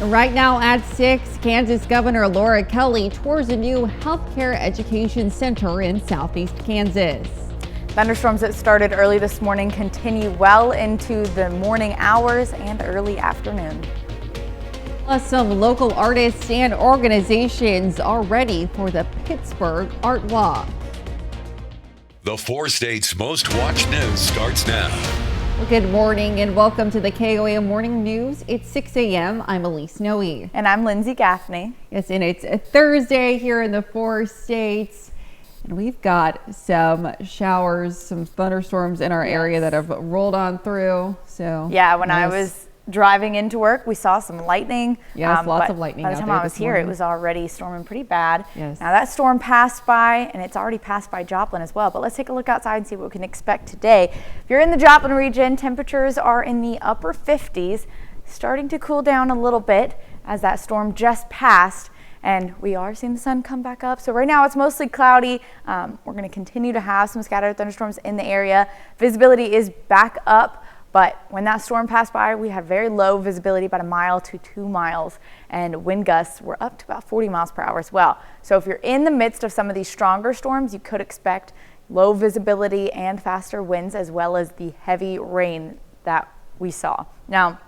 Right now at 6, Kansas Governor Laura Kelly tours a new healthcare education center in southeast Kansas. Thunderstorms that started early this morning continue well into the morning hours and early afternoon. Plus, some local artists and organizations are ready for the Pittsburgh Art Walk. The 4 states' most watched news starts now. Well, good morning and welcome to the KOAM Morning News. It's 6 a.m. I'm Elise Noe. And I'm Lindsay Gaffney. Yes, and it's a Thursday here in the 4 states. And we've got some showers, some thunderstorms in our area that have rolled on through. So yeah, when I was driving into work, we saw some lightning. Yes, lots of lightning. By the time I was here, it was already storming pretty bad. Yes. Now that storm passed by, and it's already passed by Joplin as well. But let's take a look outside and see what we can expect today. If you're in the Joplin region, temperatures are in the upper 50s, starting to cool down a little bit as that storm just passed. And we are seeing the sun come back up. So right now it's mostly cloudy. We're going to continue to have some scattered thunderstorms in the area. Visibility is back up. But when that storm passed by, we had very low visibility, about 1 mile to 2 miles, and wind gusts were up to about 40 miles per hour as well. So if you're in the midst of some of these stronger storms, you could expect low visibility and faster winds, as well as the heavy rain that we saw. Now,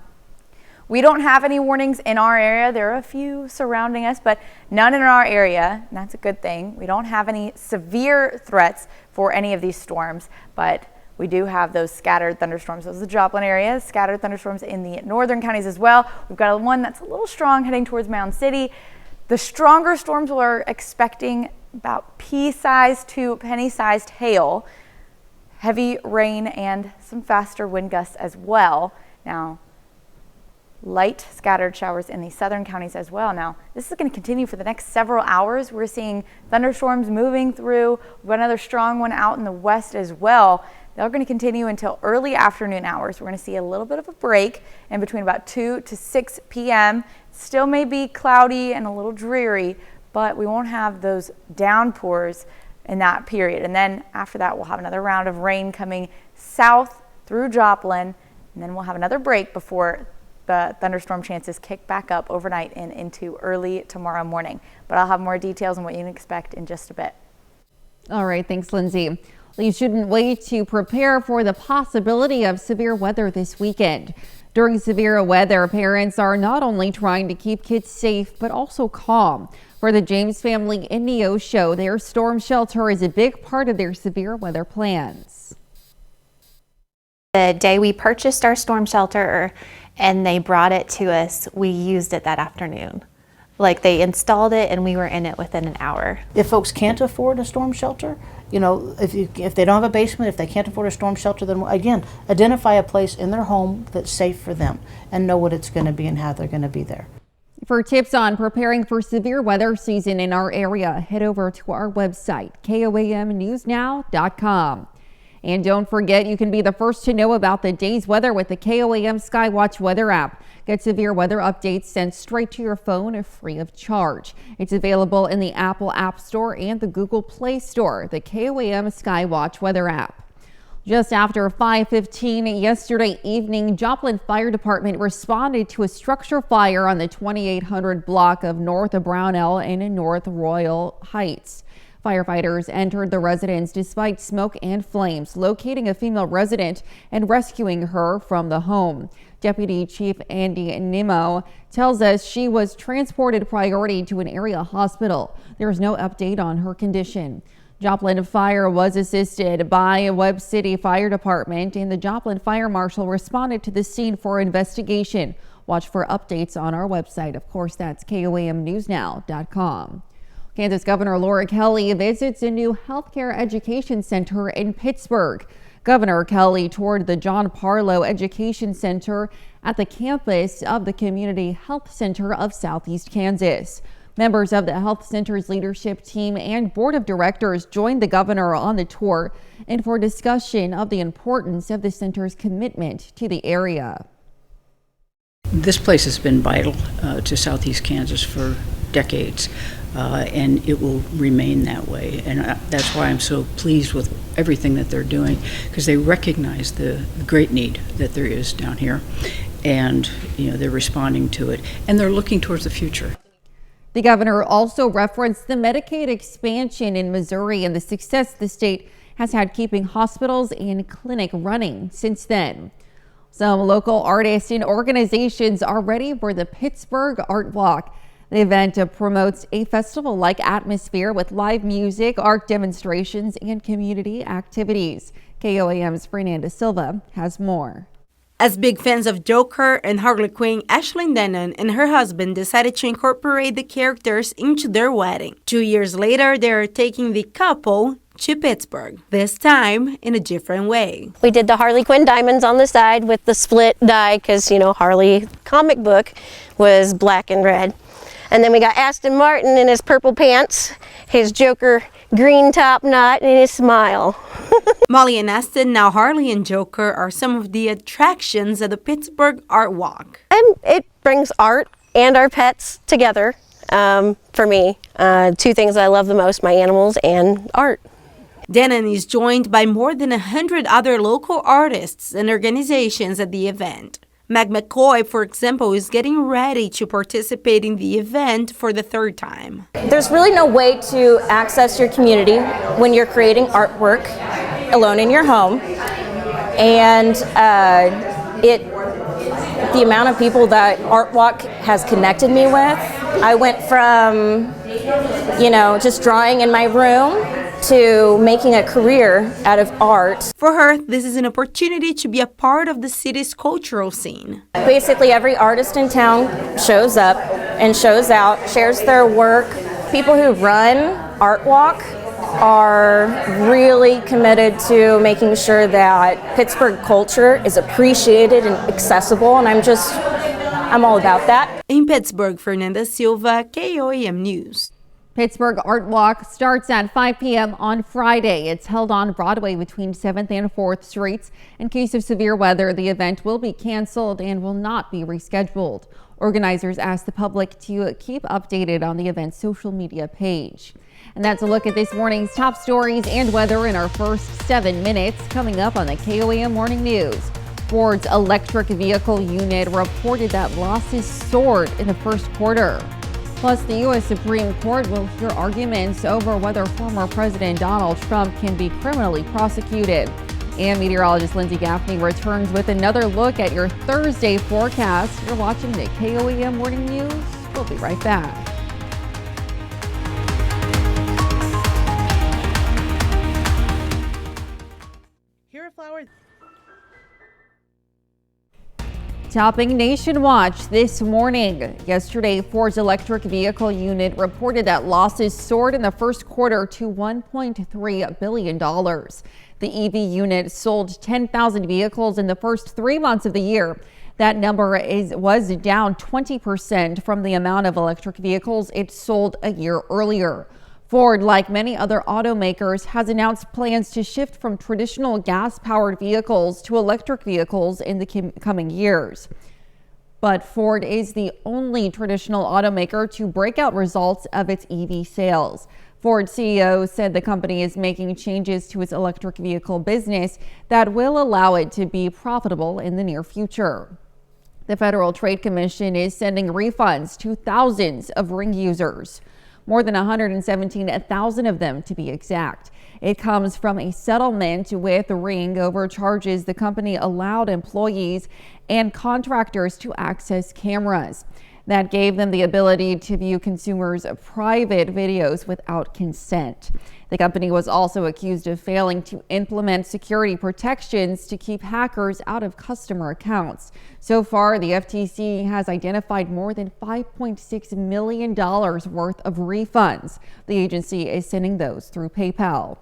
we don't have any warnings in our area. There are a few surrounding us, but none in our area, and that's a good thing. We don't have any severe threats for any of these storms, but we do have those scattered thunderstorms. Those are the Joplin area, scattered thunderstorms in the northern counties as well. We've got one that's a little strong heading towards Mound City. The stronger storms we're expecting about pea-sized to penny-sized hail, heavy rain, and some faster wind gusts as well. Now, light scattered showers in the southern counties as well. Now, this is going to continue for the next several hours. We're seeing thunderstorms moving through. We've got another strong one out in the west as well. They're going to continue until early afternoon hours. We're going to see a little bit of a break in between about 2 to 6 p.m. Still may be cloudy and a little dreary, but we won't have those downpours in that period. And then after that, we'll have another round of rain coming south through Joplin, and then we'll have another break before the thunderstorm chances kick back up overnight and into early tomorrow morning. But I'll have more details on what you can expect in just a bit. All right, thanks, Lindsay. You shouldn't wait to prepare for the possibility of severe weather this weekend. During severe weather, parents are not only trying to keep kids safe, but also calm. For the James family in Neosho, their storm shelter is a big part of their severe weather plans. The day we purchased our storm shelter and they brought it to us, we used it that afternoon. Like, they installed it and we were in it within an hour. If folks can't afford a storm shelter, you know, if they don't have a basement, if they can't afford a storm shelter, then again, identify a place in their home that's safe for them and know what it's going to be and how they're going to be there. For tips on preparing for severe weather season in our area, head over to our website, KOAMnewsnow.com. And don't forget, you can be the first to know about the day's weather with the KOAM Skywatch weather app. Get severe weather updates sent straight to your phone free of charge. It's available in the Apple App Store and the Google Play Store, the KOAM Skywatch weather app. Just after 5:15 yesterday evening, Joplin Fire Department responded to a structure fire on the 2800 block of North Brownell and North Royal Heights. Firefighters entered the residence despite smoke and flames, locating a female resident and rescuing her from the home. Deputy Chief Andy Nimmo tells us she was transported priority to an area hospital. There is no update on her condition. Joplin Fire was assisted by Webb City Fire Department, and the Joplin Fire Marshal responded to the scene for investigation. Watch for updates on our website. Of course, that's KOAMnewsnow.com. Kansas Governor Laura Kelly visits a new healthcare education center in Pittsburgh. Governor Kelly toured the John Parlow Education Center at the campus of the Community Health Center of Southeast Kansas. Members of the health center's leadership team and board of directors joined the governor on the tour and for discussion of the importance of the center's commitment to the area. This place has been vital to Southeast Kansas for decades, and it will remain that way. And that's why I'm so pleased with everything that they're doing, because they recognize the great need that there is down here, and they're responding to it, and they're looking towards the future. The governor also referenced the Medicaid expansion in Missouri and the success the state has had keeping hospitals and clinic running since then. Some local artists and organizations are ready for the Pittsburgh Art Walk. The event promotes a festival-like atmosphere with live music, art demonstrations, and community activities. KOAM's Fernanda Silva has more. As big fans of Joker and Harley Quinn, Ashlyn Denon and her husband decided to incorporate the characters into their wedding. 2 years later, they are taking the couple to Pittsburgh, this time in a different way. We did the Harley Quinn diamonds on the side with the split dye because, Harley comic book was black and red. And then we got Aston Martin in his purple pants, his Joker green top knot, and his smile. Molly and Aston, now Harley and Joker, are some of the attractions at the Pittsburgh Art Walk. And it brings art and our pets together for me. Two things I love the most, my animals and art. Denon is joined by more than 100 other local artists and organizations at the event. Meg McCoy, for example, is getting ready to participate in the event for the third time. There's really no way to access your community when you're creating artwork alone in your home. And the amount of people that Art Walk has connected me with, I went from, just drawing in my room to making a career out of art. For her, this is an opportunity to be a part of the city's cultural scene. Basically, every artist in town shows up and shows out, shares their work. People who run Art Walk are really committed to making sure that Pittsburgh culture is appreciated and accessible, and I'm all about that. In Pittsburgh, Fernanda Silva, KOAM News. Pittsburgh Art Walk starts at 5 p.m. on Friday. It's held on Broadway between 7th and 4th Streets. In case of severe weather, the event will be canceled and will not be rescheduled. Organizers asked the public to keep updated on the event's social media page. And that's a look at this morning's top stories and weather in our first 7 minutes. Coming up on the KOAM Morning News. Ford's electric vehicle unit reported that losses soared in the first quarter. Plus, the U.S. Supreme Court will hear arguments over whether former President Donald Trump can be criminally prosecuted. And meteorologist Lindsay Gaffney returns with another look at your Thursday forecast. You're watching the KOAM Morning News. We'll be right back. Here are flowers. Topping Nation Watch this morning. Yesterday, Ford's electric vehicle unit reported that losses soared in the first quarter to $1.3 billion. The EV unit sold 10,000 vehicles in the first 3 months of the year. That number was down 20% from the amount of electric vehicles it sold a year earlier. Ford, like many other automakers, has announced plans to shift from traditional gas-powered vehicles to electric vehicles in the coming years. But Ford is the only traditional automaker to break out results of its EV sales. Ford CEO said the company is making changes to its electric vehicle business that will allow it to be profitable in the near future. The Federal Trade Commission is sending refunds to thousands of Ring users. More than 117,000 of them, to be exact. It comes from a settlement with Ring over charges the company allowed employees and contractors to access cameras. That gave them the ability to view consumers' private videos without consent. The company was also accused of failing to implement security protections to keep hackers out of customer accounts. So far, the FTC has identified more than $5.6 million worth of refunds. The agency is sending those through PayPal.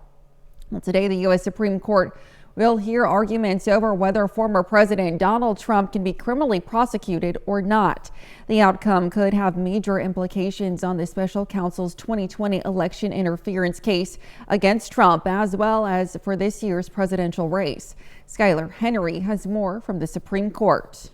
Well, today, the U.S. Supreme Court will hear arguments over whether former President Donald Trump can be criminally prosecuted or not. The outcome could have major implications on the special counsel's 2020 election interference case against Trump, as well as for this year's presidential race. Skylar Henry has more from the Supreme Court.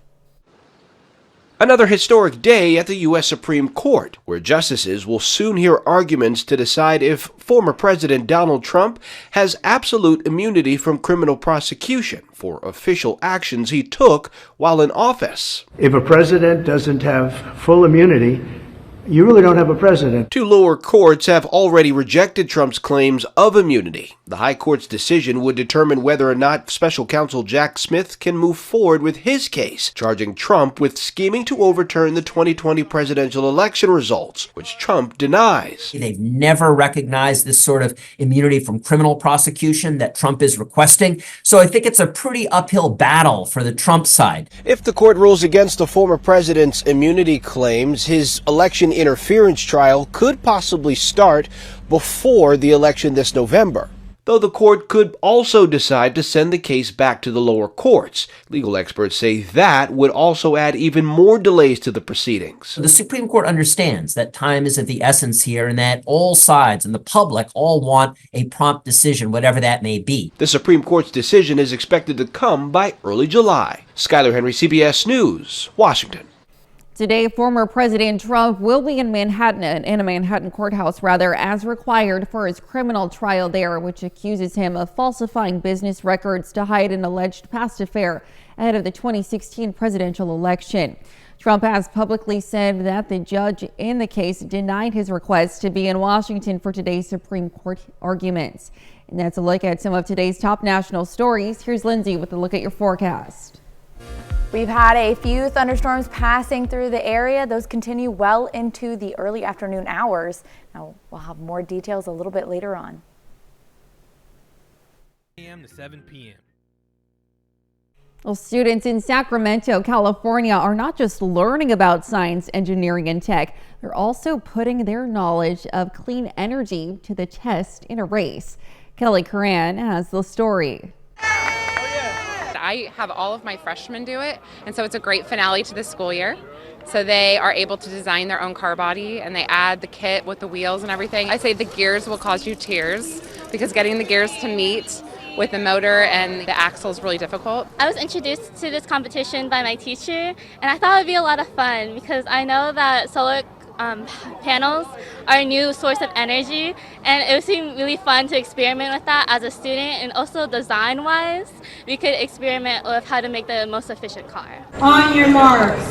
Another historic day at the U.S. Supreme Court, where justices will soon hear arguments to decide if former President Donald Trump has absolute immunity from criminal prosecution for official actions he took while in office. If a president doesn't have full immunity, you really don't have a president. Two lower courts have already rejected Trump's claims of immunity. The High Court's decision would determine whether or not Special Counsel Jack Smith can move forward with his case, charging Trump with scheming to overturn the 2020 presidential election results, which Trump denies. They've never recognized this sort of immunity from criminal prosecution that Trump is requesting. So I think it's a pretty uphill battle for the Trump side. If the court rules against the former president's immunity claims, his election interference trial could possibly start before the election this November. Though the court could also decide to send the case back to the lower courts. Legal experts say that would also add even more delays to the proceedings. The Supreme Court understands that time is of the essence here and that all sides and the public all want a prompt decision, whatever that may be. The Supreme Court's decision is expected to come by early July. Skyler Henry, CBS News, Washington. Today, former President Trump will be in a Manhattan courthouse, as required for his criminal trial there, which accuses him of falsifying business records to hide an alleged past affair ahead of the 2016 presidential election. Trump has publicly said that the judge in the case denied his request to be in Washington for today's Supreme Court arguments. And that's a look at some of today's top national stories. Here's Lindsay with a look at your forecast. We've had a few thunderstorms passing through the area. Those continue well into the early afternoon hours. Now, we'll have more details a little bit later on. A.m. to 7 p.m. Well, students in Sacramento, California are not just learning about science, engineering, and tech. They're also putting their knowledge of clean energy to the test in a race. Kelly Curran has the story. I have all of my freshmen do it, and so it's a great finale to the school year. So they are able to design their own car body, and they add the kit with the wheels and everything. I say the gears will cause you tears because getting the gears to meet with the motor and the axle is really difficult. I was introduced to this competition by my teacher, and I thought it would be a lot of fun because I know that solar panels are a new source of energy, and it would seem really fun to experiment with that as a student, and also design wise we could experiment with how to make the most efficient car. On your marks,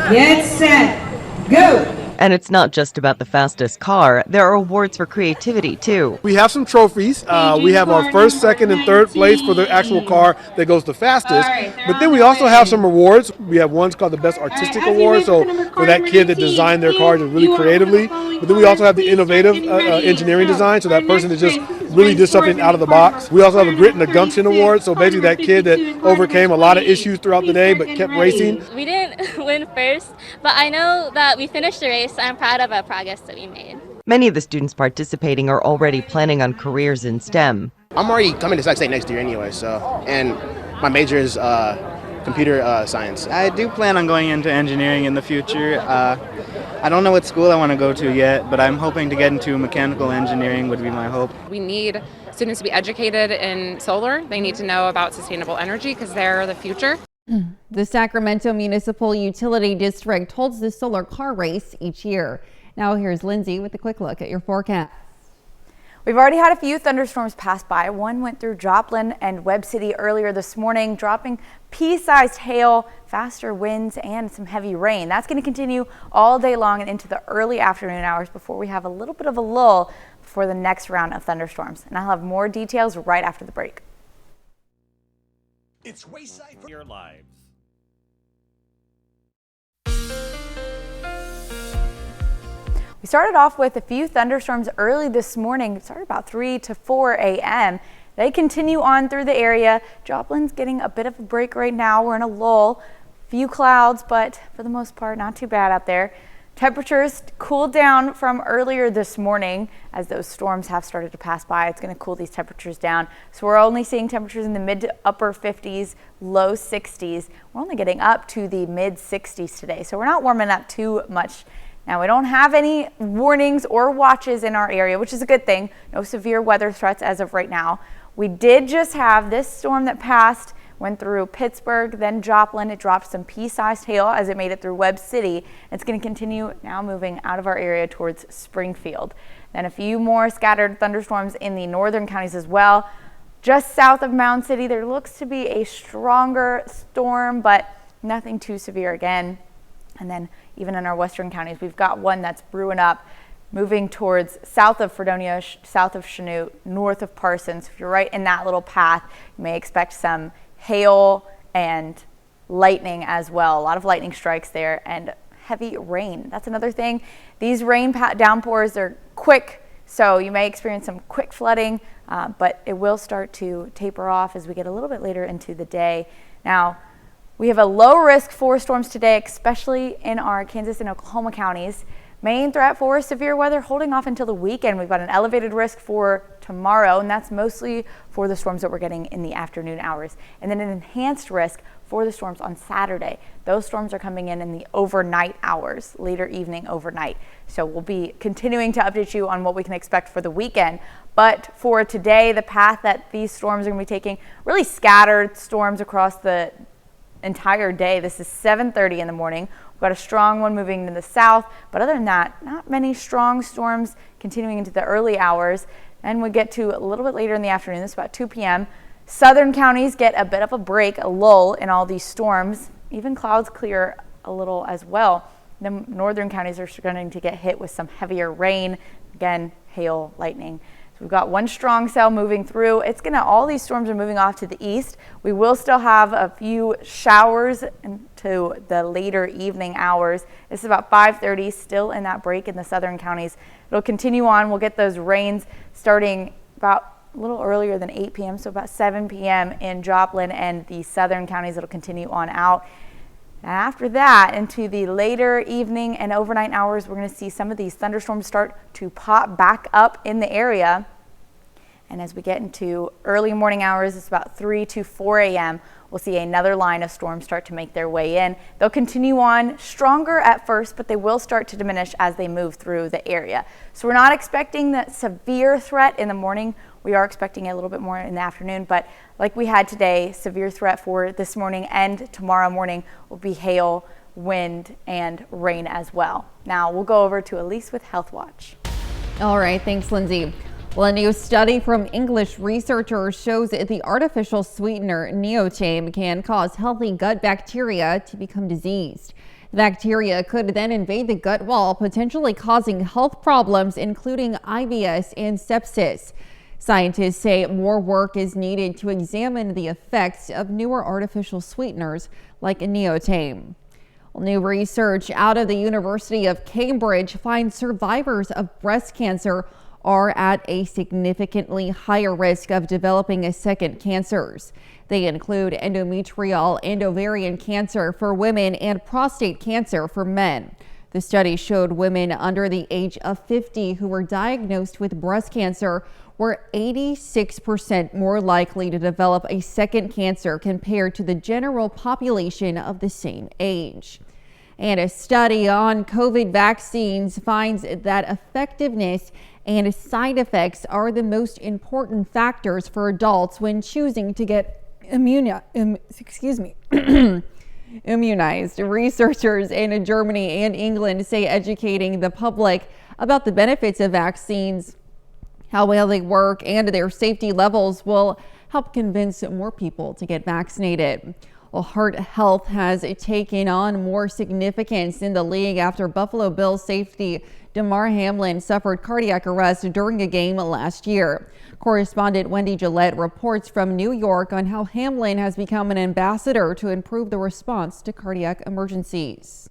get set, go! And it's not just about the fastest car. There are awards for creativity, too. We have some trophies. We have our first, second, and third place for the actual car that goes the fastest. But then we also have some awards. We have one's called the Best Artistic Award, so for that kid that designed their car just really creatively. But then we also have the Innovative Engineering Design, so that person that just really did something out of the box. We also have a Grit and a Gumption Award, so basically that kid that overcame a lot of issues throughout the day but kept racing. We didn't win first, but I know that we finished the race. I'm proud of the progress that we made. Many of the students participating are already planning on careers in STEM. I'm already coming to Sac State next year anyway, and my major is computer science. I do plan on going into engineering in the future. I don't know what school I want to go to yet, but I'm hoping to get into mechanical engineering would be my hope. We need students to be educated in solar. They need to know about sustainable energy because they're the future. The Sacramento Municipal Utility District holds the solar car race each year. Now here's Lindsay with a quick look at your forecast. We've already had a few thunderstorms pass by. One went through Joplin and Webb City earlier this morning, dropping pea-sized hail, faster winds, and some heavy rain. That's going to continue all day long and into the early afternoon hours before we have a little bit of a lull before the next round of thunderstorms. And I'll have more details right after the break. It's Wayside for your lives. We started off with a few thunderstorms early this morning. It started about 3 to 4 a.m. They continue on through the area. Joplin's getting a bit of a break right now. We're in a lull. Few clouds, but for the most part, not too bad out there. Temperatures cooled down from earlier this morning as those storms have started to pass by. It's going to cool these temperatures down. So we're only seeing temperatures in the mid to upper 50s, low 60s. We're only getting up to the mid 60s today. So we're not warming up too much. Now, we don't have any warnings or watches in our area, which is a good thing. No severe weather threats as of right now. We did just have this storm that passed went through Pittsburgh, then Joplin. It dropped some pea-sized hail as it made it through Webb City. It's going to continue now moving out of our area towards Springfield. Then a few more scattered thunderstorms in the northern counties as well. Just south of Mound City, there looks to be a stronger storm, but nothing too severe again. And then even in our western counties, we've got one that's brewing up, moving towards south of Fredonia, south of Chanute, north of Parsons. If you're right in that little path, you may expect some hail and lightning as well. A lot of lightning strikes there and heavy rain. That's another thing. These rain downpours are quick, so you may experience some quick flooding, but it will start to taper off as we get a little bit later into the day. Now, we have a low risk for storms today, especially in our Kansas and Oklahoma counties. Main threat for severe weather holding off until the weekend. We've got an elevated risk for tomorrow, and that's mostly for the storms that we're getting in the afternoon hours. And then an enhanced risk for the storms on Saturday. Those storms are coming in the overnight hours, later evening overnight. So we'll be continuing to update you on what we can expect for the weekend. But for today, the path that these storms are going to be taking, really scattered storms across the entire day. This is 7:30 in the morning. We've got a strong one moving to the south, but other than that, not many strong storms continuing into the early hours. And we get to a little bit later in the afternoon, this is about 2 p.m. Southern counties get a bit of a break, a lull in all these storms. Even clouds clear a little as well. The northern counties are starting to get hit with some heavier rain, again, hail, lightning. We've got one strong cell moving through. All these storms are moving off to the east. We will still have a few showers into the later evening hours. This is about 5:30, still in that break in the southern counties. It'll continue on. We'll get those rains starting about a little earlier than 8 p.m., so about 7 p.m. in Joplin and the southern counties. It'll continue on out. And after that, into the later evening and overnight hours, we're going to see some of these thunderstorms start to pop back up in the area. And as we get into early morning hours, it's about 3 to 4 a.m., we'll see another line of storms start to make their way in. They'll continue on stronger at first, but they will start to diminish as they move through the area. So we're not expecting that severe threat in the morning. We are expecting a little bit more in the afternoon, but like we had today, severe threat for this morning and tomorrow morning will be hail, wind, and rain as well. Now we'll go over to Elise with Health Watch. All right, thanks, Lindsay. Well, a new study from English researchers shows that the artificial sweetener neotame can cause healthy gut bacteria to become diseased. The bacteria could then invade the gut wall, potentially causing health problems, including IBS and sepsis. Scientists say more work is needed to examine the effects of newer artificial sweeteners like neotame. Well, new research out of the University of Cambridge finds survivors of breast cancer are at a significantly higher risk of developing a second cancers. They include endometrial and ovarian cancer for women and prostate cancer for men. The study showed women under the age of 50 who were diagnosed with breast cancer were 86% more likely to develop a second cancer compared to the general population of the same age. And a study on COVID vaccines finds that effectiveness and side effects are the most important factors for adults when choosing to get immunized. Researchers in Germany and England say educating the public about the benefits of vaccines, how well they work, and their safety levels will help convince more people to get vaccinated. Well, heart health has taken on more significance in the league after Buffalo Bills safety Damar Hamlin suffered cardiac arrest during a game last year. Correspondent Wendy Gillette reports from New York on how Hamlin has become an ambassador to improve the response to cardiac emergencies.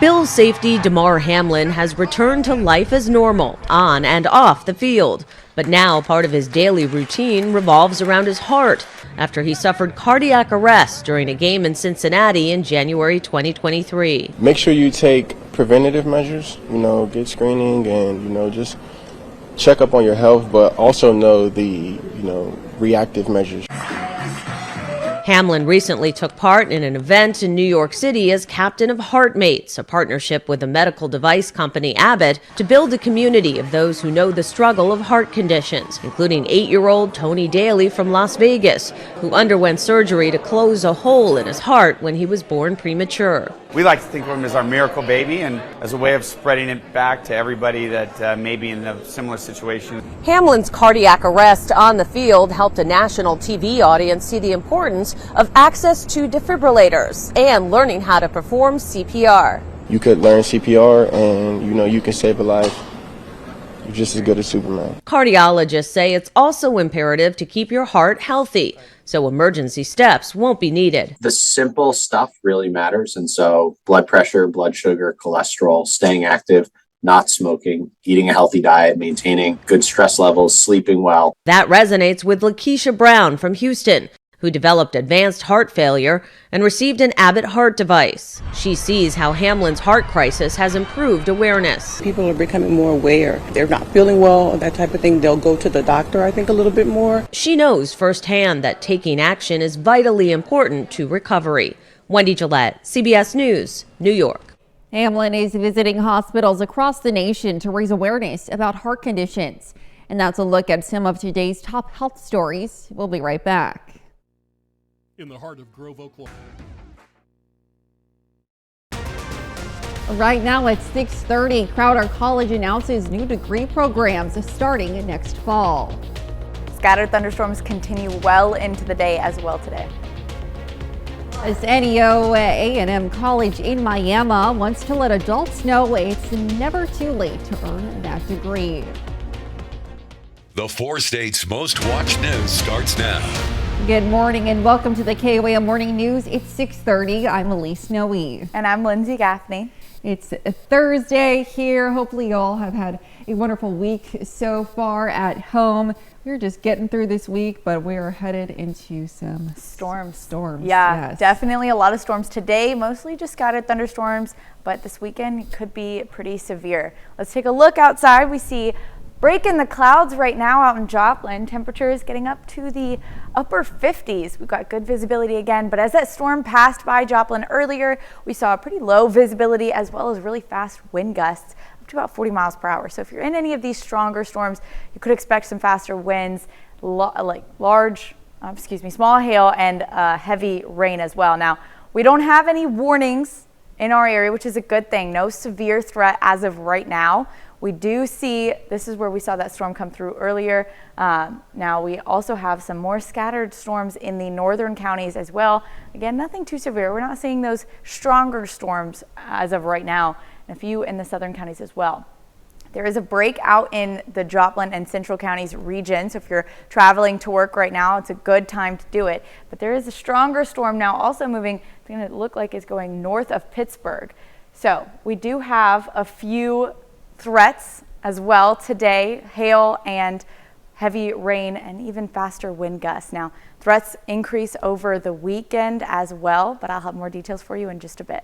Bills safety Damar Hamlin has returned to life as normal, on and off the field. But now part of his daily routine revolves around his heart after he suffered cardiac arrest during a game in Cincinnati in January 2023. Make sure you take preventative measures, get screening and, just check up on your health, but also know the, reactive measures. Hamlin recently took part in an event in New York City as captain of HeartMates, a partnership with the medical device company Abbott to build a community of those who know the struggle of heart conditions, including 8-year-old Tony Daly from Las Vegas, who underwent surgery to close a hole in his heart when he was born premature. We like to think of him as our miracle baby and as a way of spreading it back to everybody that may be in a similar situation. Hamlin's cardiac arrest on the field helped a national TV audience see the importance of access to defibrillators and learning how to perform CPR. You could learn CPR and, you can save a life. You're just as good as Superman. Cardiologists say it's also imperative to keep your heart healthy, so emergency steps won't be needed. The simple stuff really matters, and so blood pressure, blood sugar, cholesterol, staying active, not smoking, eating a healthy diet, maintaining good stress levels, sleeping well. That resonates with Lakeisha Brown from Houston, who developed advanced heart failure and received an Abbott heart device. She sees how Hamlin's heart crisis has improved awareness. People are becoming more aware. If they're not feeling well or that type of thing, they'll go to the doctor, I think, a little bit more. She knows firsthand that taking action is vitally important to recovery. Wendy Gillette, CBS News, New York. Hamlin is visiting hospitals across the nation to raise awareness about heart conditions. And that's a look at some of today's top health stories. We'll be right back. In the heart of Grove, Oklahoma. Right now at 6:30, Crowder College announces new degree programs starting next fall. Scattered thunderstorms continue well into the day as well today. As NEO A&M College in Miami wants to let adults know it's never too late to earn that degree. The 4 states' most watched news starts now. Good morning and welcome to the KOAM Morning News. It's 6:30. I'm Elise Noe. And I'm Lindsay Gaffney. It's a Thursday here. Hopefully you all have had a wonderful week so far at home. We're just getting through this week, but we are headed into some storms. Yeah, yes. Definitely a lot of storms today, mostly just scattered thunderstorms, but this weekend could be pretty severe. Let's take a look outside. We see break in the clouds right now out in Joplin. Temperatures getting up to the upper 50s. We've got good visibility again, but as that storm passed by Joplin earlier, we saw a pretty low visibility as well as really fast wind gusts up to about 40 miles per hour. So if you're in any of these stronger storms, you could expect some faster winds, like small hail and heavy rain as well. Now, we don't have any warnings in our area, which is a good thing. No severe threat as of right now. We do see, this is where we saw that storm come through earlier. Now we also have some more scattered storms in the northern counties as well. Again, nothing too severe. We're not seeing those stronger storms as of right now, and a few in the southern counties as well. There is a break out in the Joplin and Central Counties region, so if you're traveling to work right now, it's a good time to do it. But there is a stronger storm now also moving, it's going to look like it's going north of Pittsburgh. So we do have a few threats as well today, hail and heavy rain and even faster wind gusts. Now, threats increase over the weekend as well, but I'll have more details for you in just a bit.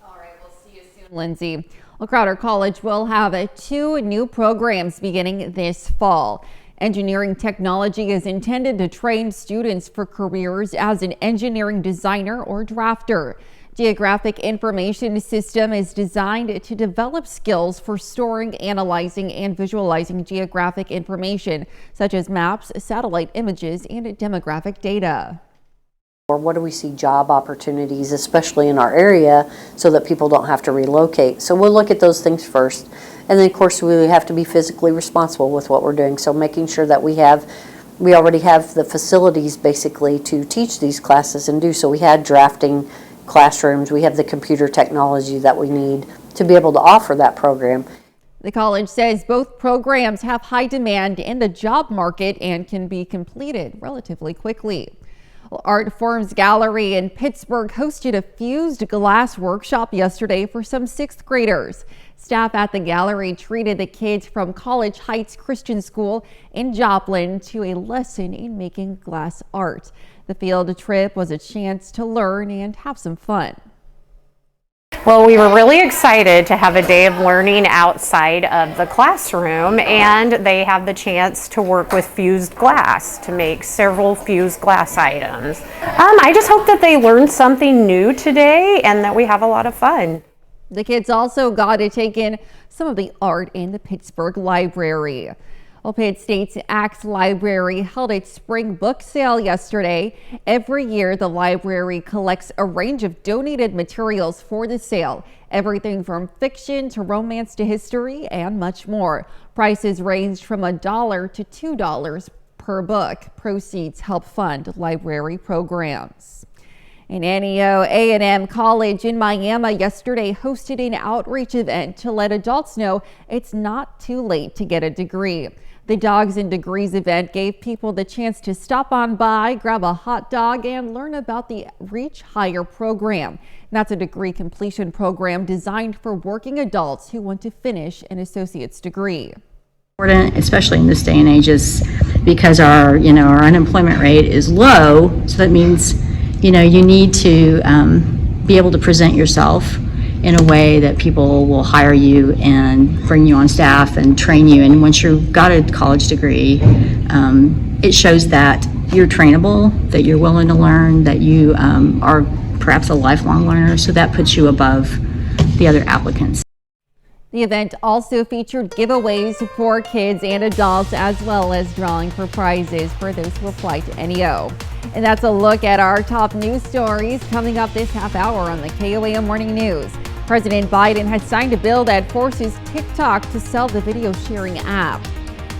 All right, we'll see you soon, Lindsay. Well, Crowder College will have 2 new programs beginning this fall. Engineering technology is intended to train students for careers as an engineering designer or drafter. Geographic Information System is designed to develop skills for storing, analyzing, and visualizing geographic information, such as maps, satellite images, and demographic data. Or what do we see job opportunities, especially in our area, so that people don't have to relocate? So we'll look at those things first. And then, of course, we have to be physically responsible with what we're doing. So making sure that we already have the facilities basically to teach these classes and do so. We had drafting classrooms, we have the computer technology that we need to be able to offer that program. The college says both programs have high demand in the job market and can be completed relatively quickly. Well, Art Forms Gallery in Pittsburgh hosted a fused glass workshop yesterday for some 6th graders. Staff at the gallery treated the kids from College Heights Christian School in Joplin to a lesson in making glass art. The field trip was a chance to learn and have some fun. Well, we were really excited to have a day of learning outside of the classroom, and they have the chance to work with fused glass to make several fused glass items. I just hope that they learned something new today and that we have a lot of fun. The kids also got to take in some of the art in the Pittsburgh Library. Well, Pitt State's Axe Library held its spring book sale yesterday. Every year, the library collects a range of donated materials for the sale. Everything from fiction to romance to history and much more. Prices ranged from $1 to $2 per book. Proceeds help fund library programs. And NEO A&M College in Miami yesterday hosted an outreach event to let adults know it's not too late to get a degree. The Dogs and Degrees event gave people the chance to stop on by, grab a hot dog, and learn about the Reach Higher program. That's a degree completion program designed for working adults who want to finish an associate's degree. Important, especially in this day and age, is because our unemployment rate is low. So that means, you need to be able to present yourself in a way that people will hire you and bring you on staff and train you. And once you've got a college degree, it shows that you're trainable, that you're willing to learn, that you are perhaps a lifelong learner. So that puts you above the other applicants. The event also featured giveaways for kids and adults, as well as drawing for prizes for those who apply to NEO. And that's a look at our top news stories coming up this half hour on the KOAM Morning News. President Biden has signed a bill that forces TikTok to sell the video sharing app.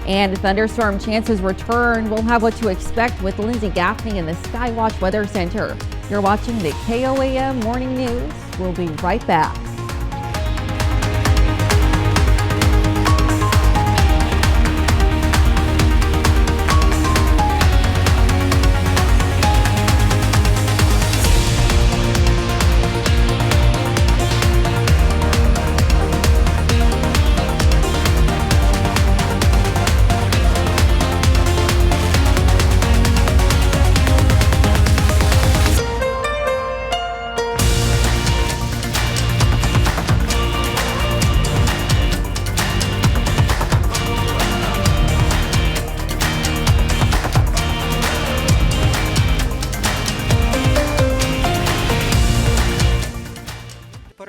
And thunderstorm chances return. We'll have what to expect with Lindsay Gaffney in the Skywatch Weather Center. You're watching the KOAM Morning News. We'll be right back.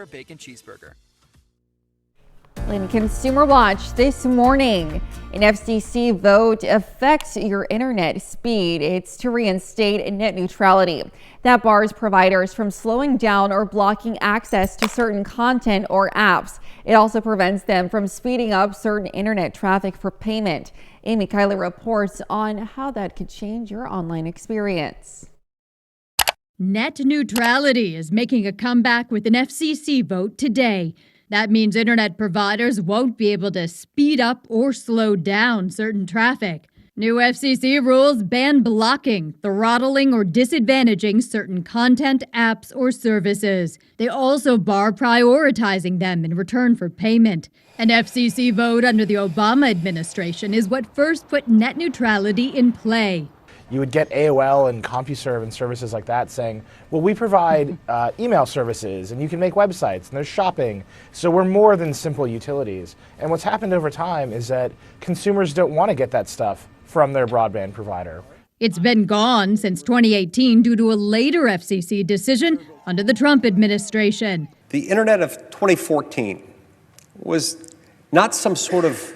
Bacon cheeseburger. In Consumer Watch this morning, an FCC vote affects your internet speed. It's to reinstate net neutrality. That bars providers from slowing down or blocking access to certain content or apps. It also prevents them from speeding up certain internet traffic for payment. Amy Kyler reports on how that could change your online experience. Net neutrality is making a comeback with an FCC vote today. That means internet providers won't be able to speed up or slow down certain traffic. New FCC rules ban blocking, throttling, or disadvantaging certain content, apps, or services. They also bar prioritizing them in return for payment. An FCC vote under the Obama administration is what first put net neutrality in play. You would get AOL and CompuServe and services like that saying, well, we provide email services and you can make websites and there's shopping. So we're more than simple utilities. And what's happened over time is that consumers don't want to get that stuff from their broadband provider. It's been gone since 2018 due to a later FCC decision under the Trump administration. The internet of 2014 was not some sort of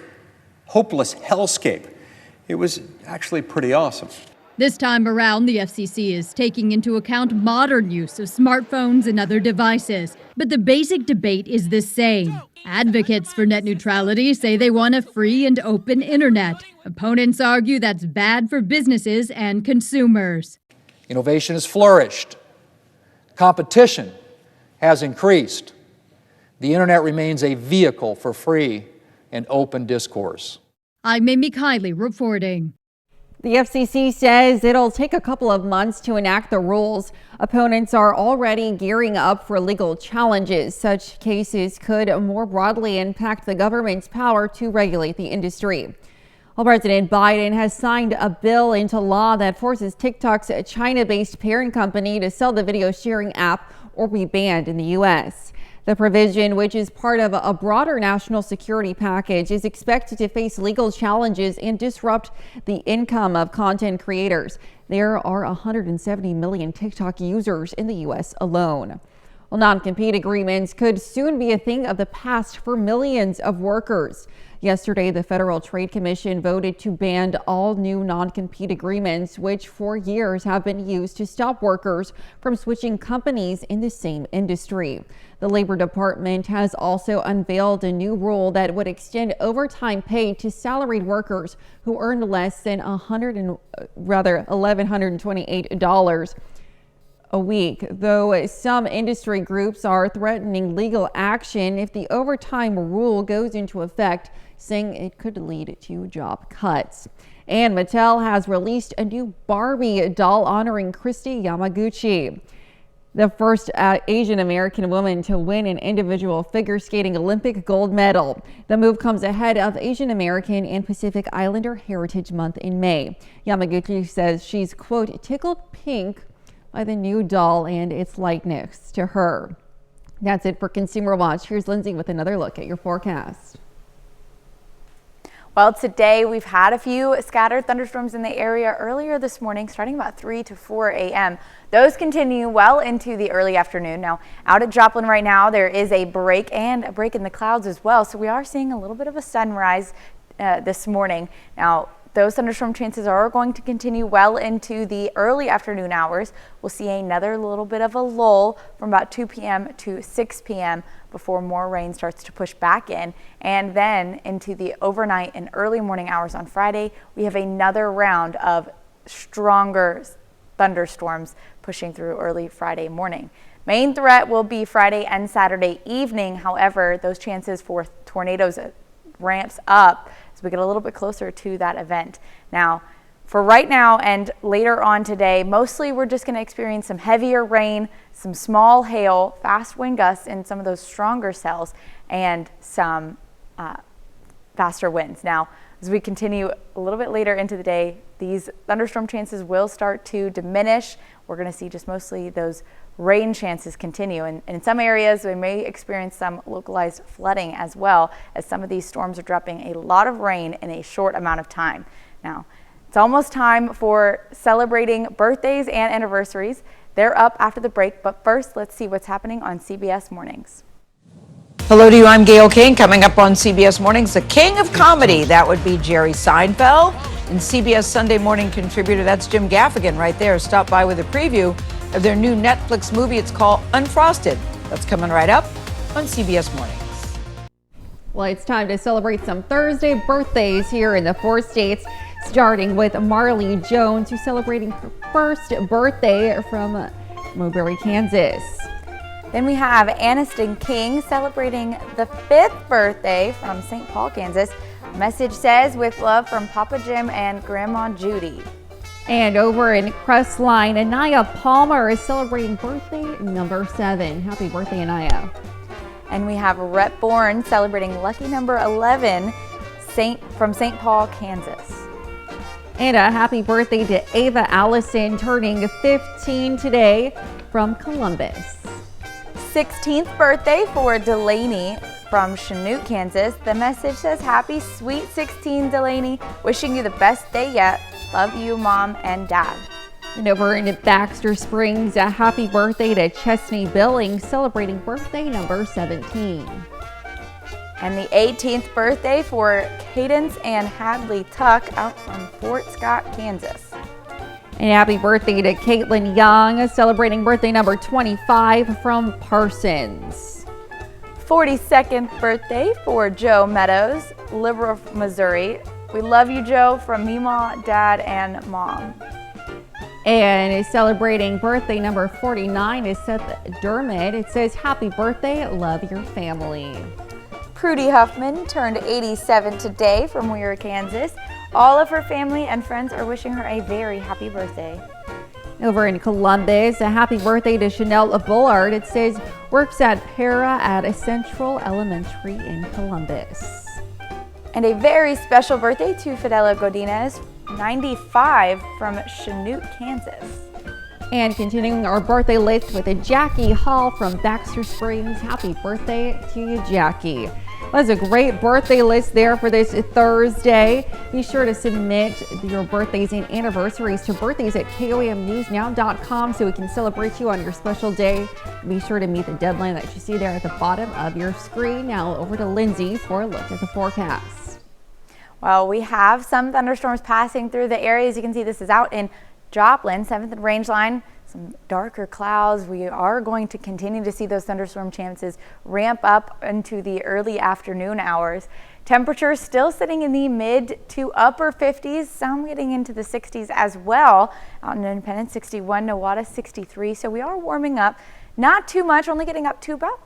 hopeless hellscape. It was actually pretty awesome. This time around, the FCC is taking into account modern use of smartphones and other devices. But the basic debate is the same. Advocates for net neutrality say they want a free and open internet. Opponents argue that's bad for businesses and consumers. Innovation has flourished. Competition has increased. The internet remains a vehicle for free and open discourse. I'm Amy Kiley reporting. The FCC says it'll take a couple of months to enact the rules. Opponents are already gearing up for legal challenges. Such cases could more broadly impact the government's power to regulate the industry. Well, President Biden has signed a bill into law that forces TikTok's China-based parent company to sell the video sharing app or be banned in the U.S. The provision, which is part of a broader national security package, is expected to face legal challenges and disrupt the income of content creators. There are 170 million TikTok users in the U.S. alone. Well, non-compete agreements could soon be a thing of the past for millions of workers. Yesterday, the Federal Trade Commission voted to ban all new non-compete agreements, which for years have been used to stop workers from switching companies in the same industry. The Labor Department has also unveiled a new rule that would extend overtime pay to salaried workers who earn less than $1,128 a week, though some industry groups are threatening legal action if the overtime rule goes into effect, saying it could lead to job cuts. And Mattel has released a new Barbie doll honoring Christy Yamaguchi, the first Asian American woman to win an individual figure skating Olympic gold medal. The move comes ahead of Asian American and Pacific Islander Heritage Month in May. Yamaguchi says she's, quote, tickled pink by the new doll and its likeness to her. That's it for Consumer Watch. Here's Lindsay with another look at your forecast. Well, today we've had a few scattered thunderstorms in the area earlier this morning, starting about 3 to 4 a.m. Those continue well into the early afternoon. Now, out at Joplin right now, there is a break in the clouds as well. So we are seeing a little bit of a sunrise this morning. Now, those thunderstorm chances are going to continue well into the early afternoon hours. We'll see another little bit of a lull from about 2 p.m. to 6 p.m. before more rain starts to push back in. And then into the overnight and early morning hours on Friday, we have another round of stronger thunderstorms pushing through early Friday morning. Main threat will be Friday and Saturday evening. However, those chances for tornadoes ramps up as we get a little bit closer to that event. Now, for right now and later on today, mostly we're just going to experience some heavier rain, some small hail, fast wind gusts in some of those stronger cells, and some faster winds. Now, as we continue a little bit later into the day, these thunderstorm chances will start to diminish. We're going to see just mostly those rain chances continue. And in some areas, we may experience some localized flooding as well, as some of these storms are dropping a lot of rain in a short amount of time. Now, it's almost time for celebrating birthdays and anniversaries. They're up after the break, but first, let's see what's happening on CBS Mornings. Hello to you, I'm Gail King. Coming up on CBS Mornings, the king of comedy, that would be Jerry Seinfeld. And CBS Sunday Morning contributor, that's Jim Gaffigan right there, stopped by with a preview of their new Netflix movie. It's called Unfrosted. That's coming right up on CBS Mornings. Well, it's time to celebrate some Thursday birthdays here in the 4 states, starting with Marley Jones, who's celebrating her first birthday from Moberry, Kansas. Then we have Aniston King celebrating the 5th birthday from St. Paul, Kansas. Message says, with love from Papa Jim and Grandma Judy. And over in Crestline, Anaya Palmer is celebrating birthday number 7. Happy birthday, Anaya. And we have Rhett Bourne celebrating lucky number 11 from St. Paul, Kansas. And a happy birthday to Ava Allison, turning 15 today from Columbus. 16th birthday for Delaney from Chanute, Kansas. The message says, happy sweet 16, Delaney. Wishing you the best day yet. Love you, Mom and Dad. And over in Baxter Springs, a happy birthday to Chesney Billings, celebrating birthday number 17. And the 18th birthday for Cadence and Hadley Tuck out from Fort Scott, Kansas. And happy birthday to Caitlin Young, celebrating birthday number 25 from Parsons. 42nd birthday for Joe Meadows, Liberal, Missouri. We love you, Joe, from Meemaw, Dad, and Mom. And celebrating birthday number 49 is Seth Dermott. It says, happy birthday, love your family. Prudy Huffman turned 87 today from Weir, Kansas. All of her family and friends are wishing her a very happy birthday. Over in Columbus, a happy birthday to Chanel Bullard. It says, works at Para at Central Elementary in Columbus. And a very special birthday to Fidela Godinez, 95 from Chanute, Kansas. And continuing our birthday list with a Jackie Hall from Baxter Springs. Happy birthday to you, Jackie. That's a great birthday list there for this Thursday. Be sure to submit your birthdays and anniversaries to birthdays@KOAMnewsnow.com so we can celebrate you on your special day. Be sure to meet the deadline that you see there at the bottom of your screen. Now over to Lindsay for a look at the forecast. Well, we have some thunderstorms passing through the area. As you can see, this is out in Joplin, 7th and range line. Some darker clouds. We are going to continue to see those thunderstorm chances ramp up into the early afternoon hours. Temperatures still sitting in the mid to upper 50s, some getting into the 60s as well. Out in Independence, 61, Nowata, 63. So we are warming up. Not too much, only getting up to about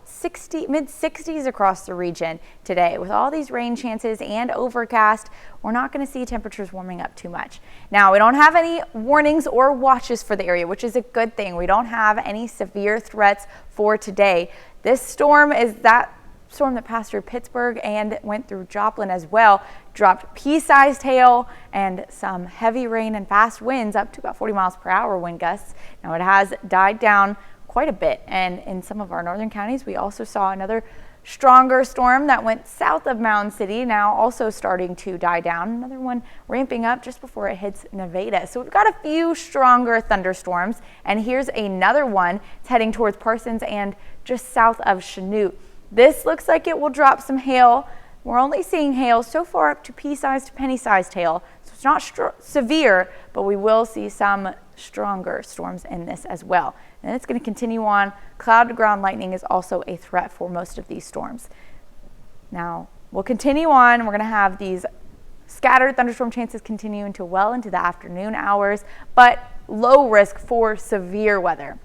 mid 60s across the region today. With all these rain chances and overcast, we're not going to see temperatures warming up too much. Now, we don't have any warnings or watches for the area, which is a good thing. We don't have any severe threats for today. This storm is that storm that passed through Pittsburgh and went through Joplin as well. Dropped pea-sized hail and some heavy rain and fast winds up to about 40 miles per hour wind gusts. Now, it has died down quite a bit, and in some of our northern counties we also saw another stronger storm that went south of Mound City, now also starting to die down. Another one ramping up just before it hits Nevada. So we've got a few stronger thunderstorms, and here's another one. It's heading towards Parsons and just south of Chanute. This looks like it will drop some hail. We're only seeing hail so far up to pea-sized to penny-sized hail, so it's not severe, but we will see some stronger storms in this as well. And it's going to continue on. Cloud to ground lightning is also a threat for most of these storms. Now, we'll continue on. We're going to have these scattered thunderstorm chances continue until well into the afternoon hours, but low risk for severe weather.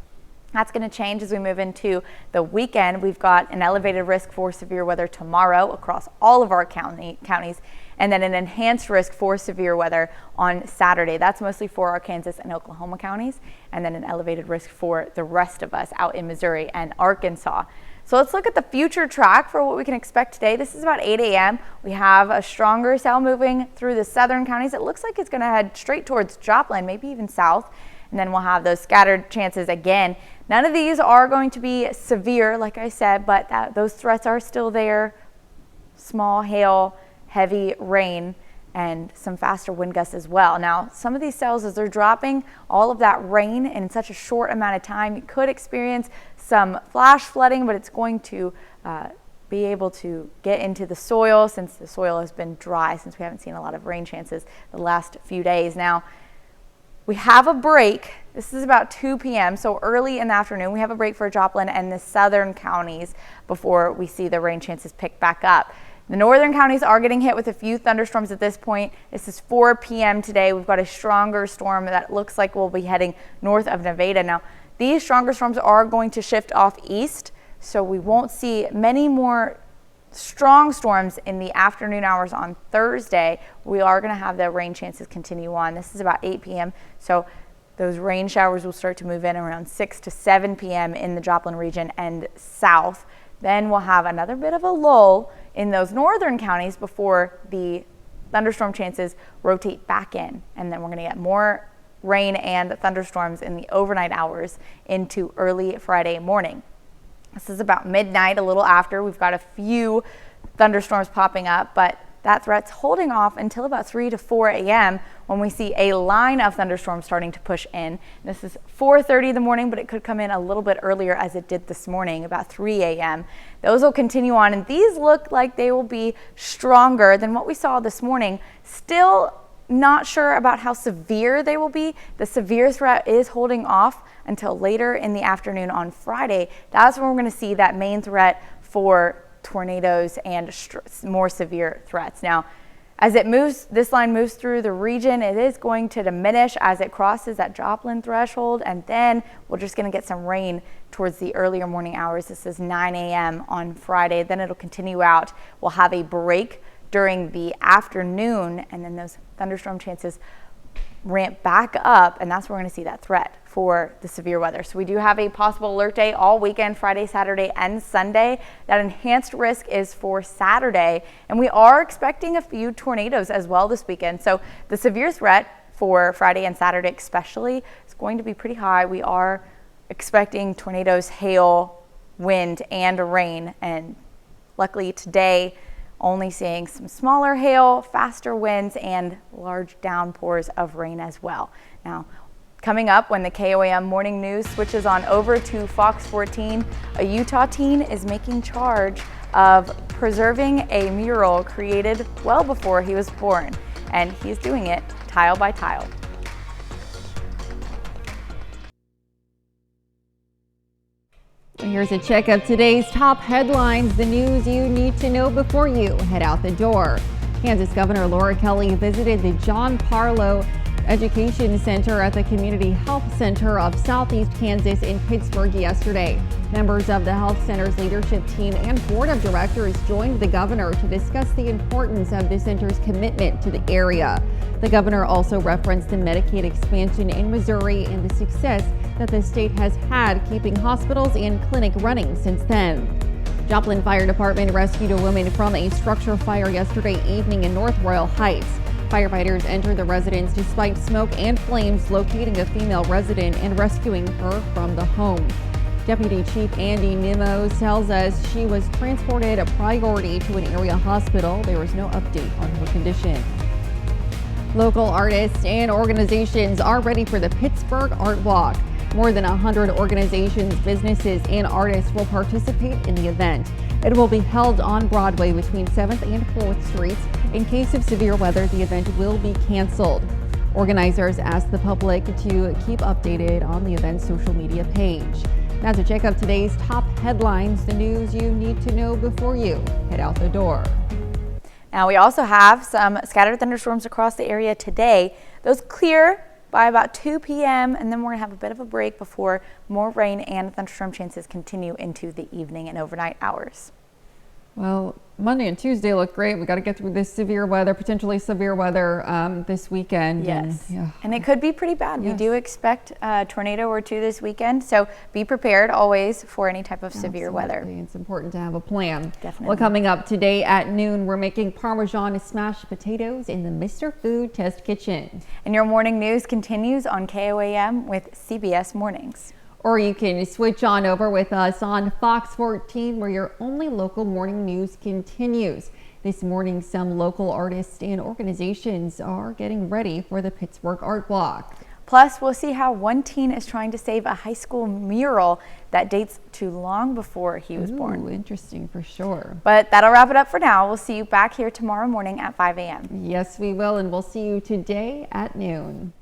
That's going to change as we move into the weekend. We've got an elevated risk for severe weather tomorrow across all of our counties, and then an enhanced risk for severe weather on Saturday. That's mostly for our Kansas and Oklahoma counties, and then an elevated risk for the rest of us out in Missouri and Arkansas. So let's look at the future track for what we can expect today. This is about 8 a.m. We have a stronger cell moving through the southern counties. It looks like it's going to head straight towards Joplin, maybe even south. And then we'll have those scattered chances again. None of these are going to be severe, like I said, but those threats are still there. Small hail, heavy rain, and some faster wind gusts as well. Now, some of these cells, as they're dropping all of that rain in such a short amount of time, you could experience some flash flooding, but it's going to be able to get into the soil since the soil has been dry, since we haven't seen a lot of rain chances the last few days. Now, we have a break. This is about 2 p.m., so early in the afternoon. We have a break for Joplin and the southern counties before we see the rain chances pick back up. The northern counties are getting hit with a few thunderstorms at this point. This is 4 p.m. today. We've got a stronger storm that looks like we'll be heading north of Nevada. Now, these stronger storms are going to shift off east, so we won't see many more strong storms in the afternoon hours on Thursday. We are going to have the rain chances continue on. This is about 8 p.m. So those rain showers will start to move in around 6 to 7 p.m. in the Joplin region and south. Then we'll have another bit of a lull in those northern counties before the thunderstorm chances rotate back in. And then we're going to get more rain and thunderstorms in the overnight hours into early Friday morning. This is about midnight, a little after. We've got a few thunderstorms popping up, but that threat's holding off until about 3 to 4 a.m. when we see a line of thunderstorms starting to push in. This is 4:30 in the morning, but it could come in a little bit earlier as it did this morning, about 3 a.m. Those will continue on, and these look like they will be stronger than what we saw this morning. Still not sure about how severe they will be. The severe threat is holding off until later in the afternoon on Friday. That's when we're going to see that main threat for tornadoes and more severe threats. Now, as it moves, this line moves through the region, it is going to diminish as it crosses that Joplin threshold, and then we're just going to get some rain towards the earlier morning hours. This is 9 a.m. on Friday. Then it'll continue out. We'll have a break during the afternoon, and then those thunderstorm chances ramp back up, and that's where we're going to see that threat for the severe weather. So we do have a possible alert day all weekend, Friday, Saturday, and Sunday. That enhanced risk is for Saturday, and we are expecting a few tornadoes as well this weekend. So the severe threat for Friday and Saturday especially is going to be pretty high. We are expecting tornadoes, hail, wind, and rain. And luckily today, only seeing some smaller hail, faster winds, and large downpours of rain as well. Now, coming up, when the KOAM Morning News switches on over to Fox 14, a Utah teen is making charge of preserving a mural created well before he was born, and he's doing it tile by tile. Here's a check of today's top headlines, the news you need to know before you head out the door. Kansas Governor Laura Kelly visited the John Parlow Education Center at the Community Health Center of Southeast Kansas in Pittsburgh yesterday. Members of the health center's leadership team and board of directors joined the governor to discuss the importance of the center's commitment to the area. The governor also referenced the Medicaid expansion in Missouri and the success that the state has had keeping hospitals and clinic running since then. Joplin Fire Department rescued a woman from a structure fire yesterday evening in North Royal Heights. Firefighters entered the residence despite smoke and flames, locating a female resident and rescuing her from the home. Deputy Chief Andy Nimmo tells us she was transported a priority to an area hospital. There was no update on her condition. Local artists and organizations are ready for the Pittsburgh Art Walk. More than 100 organizations, businesses, and artists will participate in the event. It will be held on Broadway between 7th and 4th Streets. In case of severe weather, the event will be canceled. Organizers ask the public to keep updated on the event's social media page. Now to check out today's top headlines, the news you need to know before you head out the door. Now we also have some scattered thunderstorms across the area today. Those clear by about 2 p.m. and then we're going to have a bit of a break before more rain and thunderstorm chances continue into the evening and overnight hours. Well, Monday and Tuesday look great. We got to get through this severe weather, potentially severe weather this weekend. Yes, and it could be pretty bad. Yes. We do expect a tornado or two this weekend, so be prepared always for any type of severe weather. It's important to have a plan. Definitely. Well, coming up today at noon, we're making Parmesan smashed potatoes in the Mr. Food Test Kitchen. And your morning news continues on KOAM with CBS Mornings. Or you can switch on over with us on Fox 14, where your only local morning news continues. This morning, some local artists and organizations are getting ready for the Pittsburgh Art Walk. Plus, we'll see how one teen is trying to save a high school mural that dates to long before he was born. Interesting for sure. But that'll wrap it up for now. We'll see you back here tomorrow morning at 5 a.m. Yes, we will, and we'll see you today at noon.